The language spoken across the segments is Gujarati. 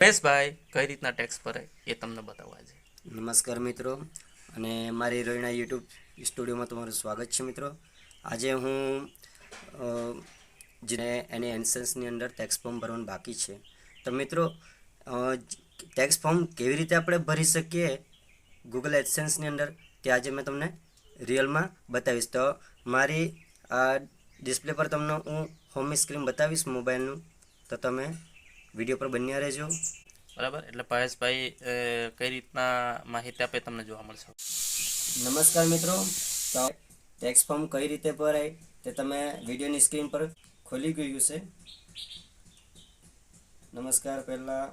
મહેશભાઈ કઈ રીતના ટેક્સ ભરાય એ તમને બતાવવા છે. નમસ્કાર મિત્રો, અને મારી રોયણા યુટ્યુબ સ્ટુડિયોમાં તમારું સ્વાગત છે મિત્રો. આજે હું જેને એની એન્સન્સની અંદર ટેક્સ ફોર્મ ભરવાનું બાકી છે. તો મિત્રો, ટેક્સ ફોર્મ કેવી રીતે આપણે ભરી શકીએ ગૂગલ એડસેન્સની અંદર તે આજે મેં તમને રિયલમાં બતાવીશ. તો મારી આ ડિસ્પ્લે પર તમને હું હોમ સ્ક્રીન બતાવીશ મોબાઈલનું, તો તમે વિડીયો પર બન્યા રહેજો. બરાબર, એટલે પરેશભાઈ કઈ રીતના માહિતી આપે તમને જોવા મળશે. નમસ્કાર મિત્રો, તો ટેક્સ ફોર્મ કઈ રીતે ભરાય તે તમે વિડીયોની સ્ક્રીન પર ખોલી ગયું છે. નમસ્કાર. પહેલાં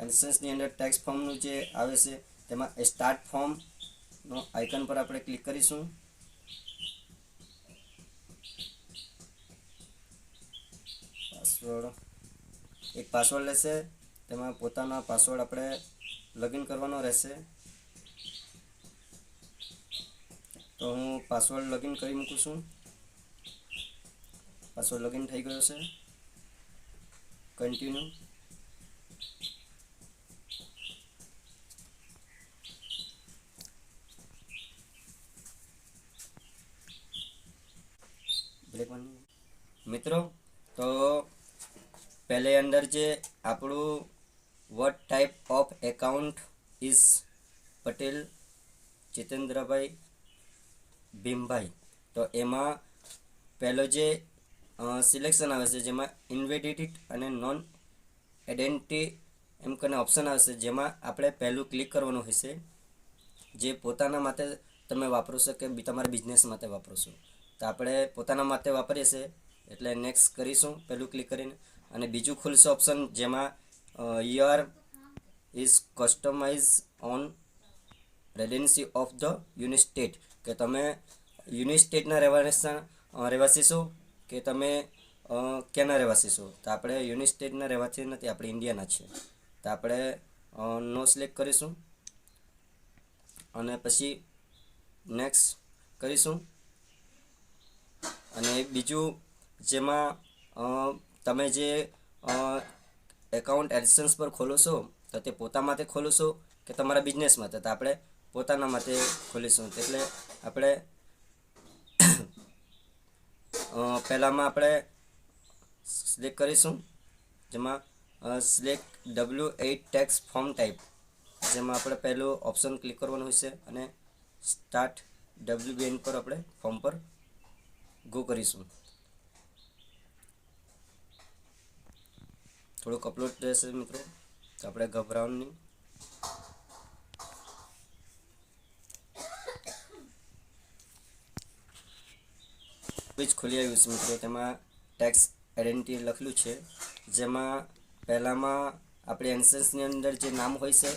એન્સન્સની અંદર ટેક્સ ફોર્મનું જે આવે છે તેમાં સ્ટાર્ટ ફોર્મનો આઇકન પર આપણે ક્લિક કરીશું. એક પાસવર્ડ લેશે, તેમાં પોતાના પાસવર્ડ આપણે લોગિન કરવાનો રહેશે. તો હું પાસવર્ડ લોગિન કરી મૂકું છું. પાસવર્ડ લોગિન થઈ ગયો છે. કન્ટિન્યુ. મિત્રો, તો પહેલે અંદર જે આપણું what type of account is Patel Jitendrabhai Bhimbhai, તો એમાં પહેલો જે સિલેક્શન આવે છે જેમાં ઇન્વેલિડિટી અને નોન આઇડેન્ટિટી એમ કરીને ઓપ્શન આવશે, જેમાં આપણે પહેલું ક્લિક કરવાનું હશે. જે પોતાના માટે તમે વાપરો છો કે તમારા બિઝનેસ માટે વાપરો છો, તો આપણે પોતાના માટે વાપરીએ છીએ એટલે નેક્સ્ટ કરીશું પહેલું ક્લિક કરીને. અને બીજું ખુલશે ઓપ્શન, જેમાં year is customise on residency of the unit state, કે તમે યુનિટ સ્ટેટના રહેવાસી છો કે તમે ક્યાંના રહેવાસી છો. તો આપણે યુનિટ સ્ટેટના રહેવાસી નથી, આપણે ઇન્ડિયાના છીએ. તો આપણે નો સિલેક્ટ કરીશું અને પછી નેક્સ્ટ કરીશું. અને બીજું, જેમાં તમે જે એકાઉન્ટ એડસન્સ પર ખોલો છો તો તે પોતા માટે ખોલો છો કે તમારા બિઝનેસ માટે, તો આપણે પોતાના માટે ખોલીશું. એટલે આપણે પહેલાંમાં આપણે સિલેક્ટ કરીશું, જેમાં select W8 tax form type, જેમાં આપણે પહેલું ઓપ્શન ક્લિક કરવાનું હશે અને સ્ટાર્ટ WBN પર આપણે ફોર્મ પર ગો કરીશું. થોડુંક અપલોડ રહેશે મિત્રો, તો આપણે ગભરાવાનું નહીં. પેજ ખોલી આવ્યું છે મિત્રો, તેમાં ટેક્સ આઇડેન્ટિટી લખેલું છે, જેમાં પહેલામાં આપણે એન્સન્સની અંદર જે નામ હોય છે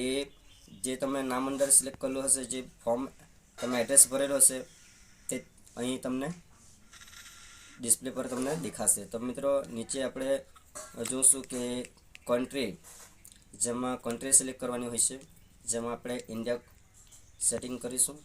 એ જે તમે નામ અંદર સિલેક્ટ કરેલું હશે, જે ફોર્મ તમે એડ્રેસ ભરેલો હશે તે અહીં તમને ડિસ્પ્લે પર તમને દેખાશે. તો મિત્રો, નીચે આપણે જોશું કે કન્ટ્રી, જેમાં કન્ટ્રી સિલેક્ટ કરવાની હોય છે, જેમાં આપણે ઇન્ડિયા સેટિંગ કરીશું.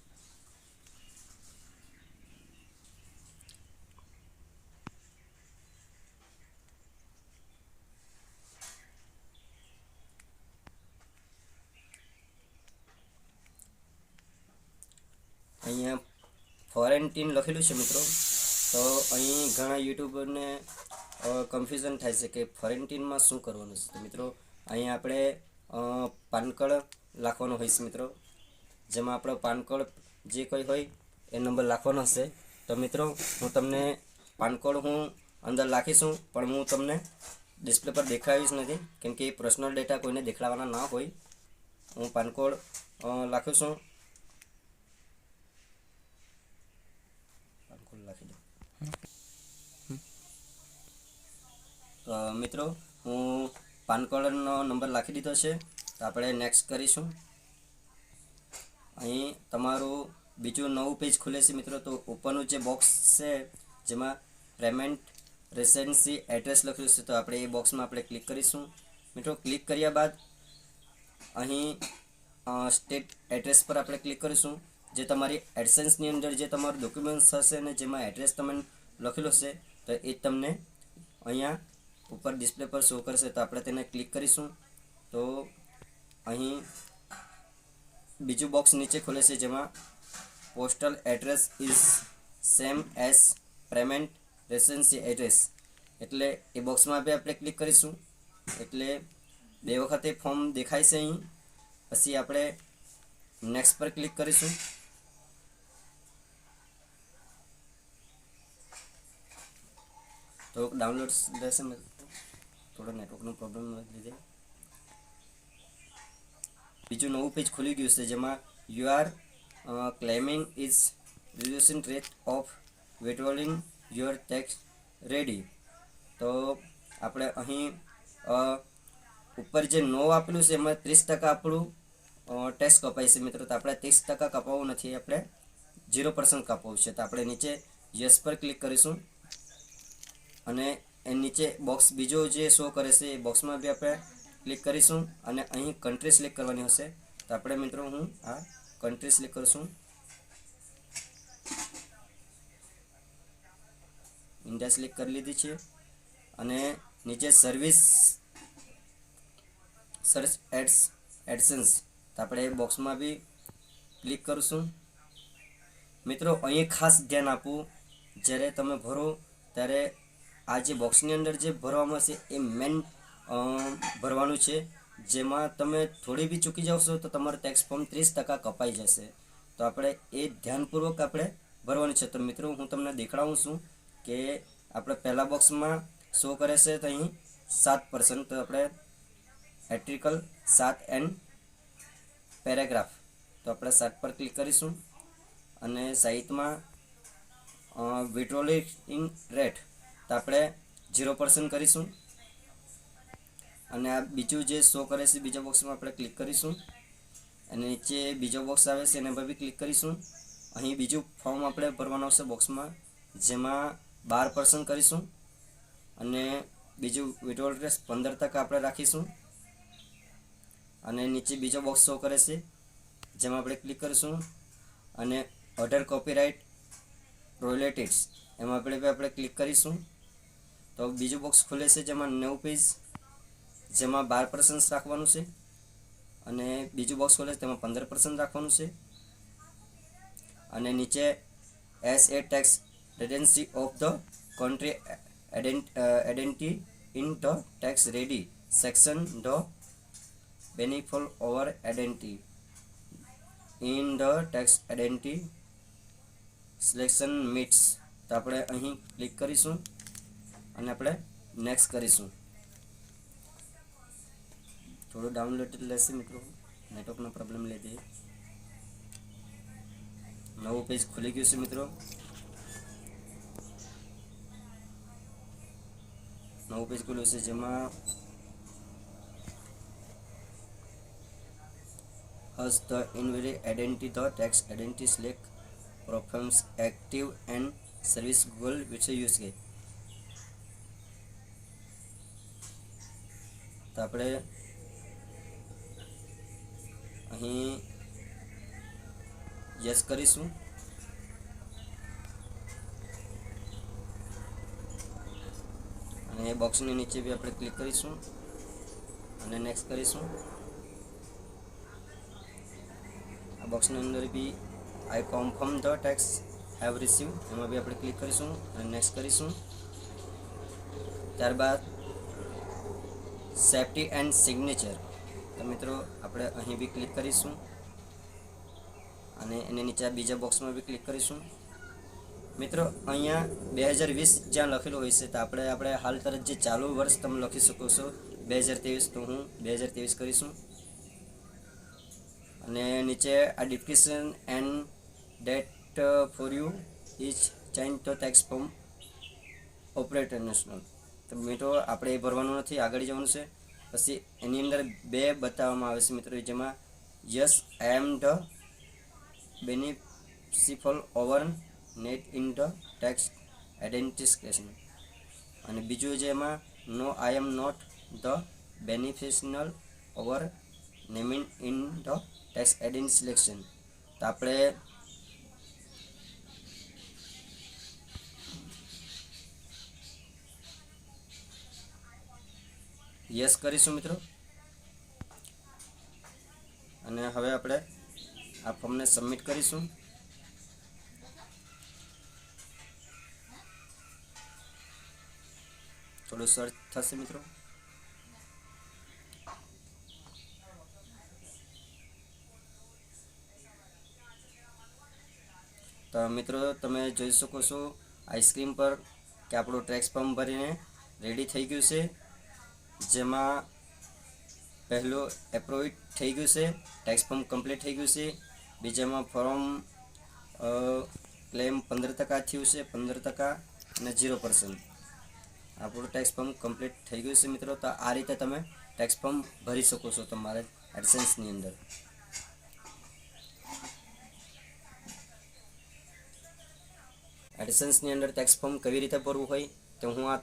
અહીંયા ફોરેન્ટીન લખેલું છે મિત્રો, તો અહીં ઘણા યુટ્યુબરને કન્ફ્યુઝન થાય છે કે ફોરેન્ટીનમાં શું કરવાનું છે. તો મિત્રો, અહીંયા આપણે પાન કાર્ડ લખવાનો હોય છે મિત્રો, જેમાં આપણો પાન કાર્ડ જે કંઈ હોય એ નંબર લખવાનો હશે. તો મિત્રો, હું તમને પાન કાર્ડ હું અંદર લખીશું, પણ હું તમને ડિસ્પ્લે પર દેખાડીશ નથી, કેમ કે એ પર્સનલ ડેટા કોઈને દેખાડવાના ના હોય. હું પાન કાર્ડ લખીશું. મિત્રો, હું પાન કાર્ડનો નંબર લખી દીધો છે, તો આપણે નેક્સ્ટ કરીશું. અહીં તમારું બીજું નવું પેજ ખુલે છે મિત્રો. તો ઉપરનું જે બોક્સ છે જેમાં પેમેન્ટ રેસિડેન્સી એડ્રેસ લખ્યું છે, તો આપણે એ બોક્સમાં આપણે ક્લિક કરીશું. મિત્રો, ક્લિક કર્યા બાદ અહીં સ્ટેટ એડ્રેસ પર આપણે ક્લિક કરીશું. જે તમારી એડસેન્સની અંદર જે તમારું ડોક્યુમેન્ટ્સ હશે અને જેમાં એડ્રેસ તમે લખેલું હશે, તો એ તમને અહીંયા ઉપર ડિસ્પ્લે પર શો કરશે. તો આપણે તેને ક્લિક કરીશું તો અહીં બીજું બોક્સ નીચે ખુલે છે, જેમાં postal address is same as payment residency address, એટલે એ બોક્સમાં બી આપણે ક્લિક કરીશું એટલે 2 વખતે ફોર્મ દેખાય છે અહીં. પછી આપણે નેક્સ્ટ પર ક્લિક કરીશું. તો ડાઉનલોડ લેશે, થોડો નેટવર્કનો પ્રોબ્લેમ લીધે બીજું નવું પેજ ખુલી ગયું છે, જેમાં you are claiming is reducing rate of withdrawing your tax ready. તો આપણે અહીં ઉપર જે નો આપેલું છે એમાં 30% આપણું ટેક્સ કપાય છે મિત્રો. તો આપણે 30% કપાવવું નથી, આપણે 0% કપાવવું છે. તો આપણે નીચે યસ પર ક્લિક કરીશું અને એ નીચે બોક્સ બીજો જે શો કરે છે એ બોક્સમાં બી આપણે ક્લિક કરીશું અને અહીં કન્ટ્રી સિલેક્ટ કરવાની હશે. તો આપણે મિત્રો હું આ કન્ટ્રી સિલેક્ટ કરીશું, ઇન્ડિયા સિલેક્ટ કરી લીધી છે. અને નીચે સર્ચ એડસન્સ, તો આપણે એ બોક્સમાં બી ક્લિક કરીશું. મિત્રો અહીં ખાસ ધ્યાન આપવું, જ્યારે તમે ભરો ત્યારે આ જે બોક્સની અંદર જે ભરવામાં છે એ મેન ભરવાનું છે. જેમાં તમે થોડી બી ચૂકી જાવશો તો તમારું ટેક્સ ફોર્મ 30% કપાઈ જશે. તો આપણે એ ધ્યાનપૂર્વક આપણે ભરવાનું છે. તો મિત્રો હું તમને દેખાડું છું કે આપણે પહેલા બોક્સમાં શો કરે છે તો અહીં 7%. તો આપણે આર્ટિકલ 7 એન્ડ પેરેગ્રાફ, તો આપણે 7 પર ક્લિક કરીશું અને સાહિત્યમાં વિથડ્રોલિંગ રેટ, તો આપણે 0% કરીશું. અને આ બીજું જે શો કરે છે બીજા બોક્સમાં આપણે ક્લિક કરીશું અને નીચે બીજો બોક્સ આવે છે એના પર બી ક્લિક કરીશું. અહીં બીજું ફોર્મ આપણે ભરવાનું આવશે બોક્સમાં, જેમાં 12% કરીશું અને બીજું વિથડ્રોલ રેટ 15% આપણે રાખીશું. અને નીચે બીજો બોક્સ શો કરે છે જેમાં આપણે ક્લિક કરીશું અને ઓર્ડર કોપીરાઇટ રોયલ્ટીઝ, એમાં આપણે ક્લિક કરીશું. તો બીજું બોક્સ ખુલે છે જેમાં નવું પેજ, જેમાં 12% રાખવાનું છે અને બીજું બોક્સ ખોલે છે તેમાં 15% રાખવાનું છે. અને નીચે S A tax residency of the country identity in the tax ready section the benefit over identity in the tax identity selection meets, તો આપણે અહીં ક્લિક કરીશું અને આપણે નેક્સ્ટ કરીશું. થોડું ડાઉનલોડ લેશે મિત્રો, નેટવર્કનો પ્રોબ્લેમ લીધે. નવું પેજ ખુલી ગયું છે મિત્રો. નવું પેજ ખુલ્યું છે જેમાં as the invalid identity the tax identity select performs active and service google વિશે યુઝ કે. તો આપણે અહીં યસ કરીશું અને બોક્સની નીચે બી આપણે ક્લિક કરીશું અને નેક્સ્ટ કરીશું. આ બોક્સની અંદર be I confirm the tax have receive, એમાં બી આપણે ક્લિક કરીશું અને નેક્સ્ટ કરીશું. ત્યારબાદ સેફ્ટી એન્ડ સિગ્નેચર, તો મિત્રો આપણે અહીં બી ક્લિક કરીશું અને એની નીચે બીજા બોક્સમાં બી ક્લિક કરીશું. મિત્રો અહીંયા 2020 જ્યાં લખેલું હોય છે તો આપણે હાલ તરત જે ચાલુ વર્ષ તમે લખી શકો છો 2023, તો હું 2023 કરીશું. અને નીચે આ description and date for you is change the tax from operator national, તો મિત્રો આપણે એ ભરવાનું નથી, આગળ જવાનું છે. પછી એની અંદર 2 બતાવવામાં આવે છે મિત્રો, જેમાં yes I am the beneficial over net in the tax identification, અને બીજું જેમાં no I am not the beneficial over naming in the tax identity selection. તો આપણે યસ કરીશું મિત્રો. અને હવે આપણે આ ફોર્મને સબમિટ કરીશું. થોડું સર્ચ થશે મિત્રો. તો મિત્રો તમે જોઈ શકો છો આઈસ્ક્રીમ પર કે આપણું ટેક્સ ફોર્મ ભરીને રેડી થઈ ગયું છે, જેમાં પહેલું એપ્રુવ થઈ ગયું છે, ટેક્સ ફોર્મ કમ્પ્લીટ થઈ ગયું છે. બીજામાં ફોર્મ ક્લેમ 15% થયું છે, 15% અને 0%. આપણું ટેક્સ ફોર્મ કમ્પ્લીટ થઈ ગયું છે મિત્રો. તો આ રીતે તમે ટેક્સ ફોર્મ ભરી શકો છો તમારે એડસેન્સની અંદર. એડસેન્સની અંદર ટેક્સ ફોર્મ કેવી રીતે ભરવું હોય તો હું આ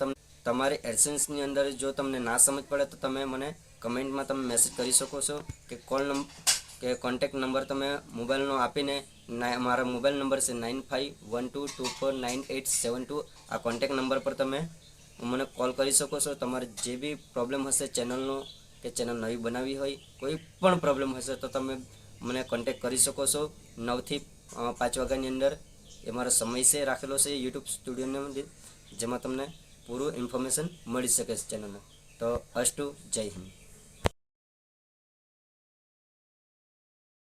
તમારી એડસેન્સની અંદર જો તમને ના સમજ પડે તો તમે મને કમેન્ટમાં તમે મેસેજ કરી શકો છો કે કોન્ટેક્ટ નંબર તમે મોબાઈલનો આપીને મારા મોબાઈલ નંબર છે 9512249872. આ કોન્ટેક્ટ નંબર પર તમે મને કોલ કરી શકો છો. તમારે જે બી પ્રોબ્લેમ હશે ચેનલનો કે ચેનલ નવી બનાવી હોય, કોઈ પણ પ્રોબ્લેમ હશે તો તમે મને કોન્ટેક્ટ કરી શકો છો. 9 થી 5 વાગ્યાની અંદર એ મારો સમય છે રાખેલો છે યુટ્યુબ સ્ટુડિયોને, જેમાં તમને પૂરું ઇન્ફોર્મેશન મળી શકે છે ચેનલને. તો અસ્તુ, જય હિન્દ.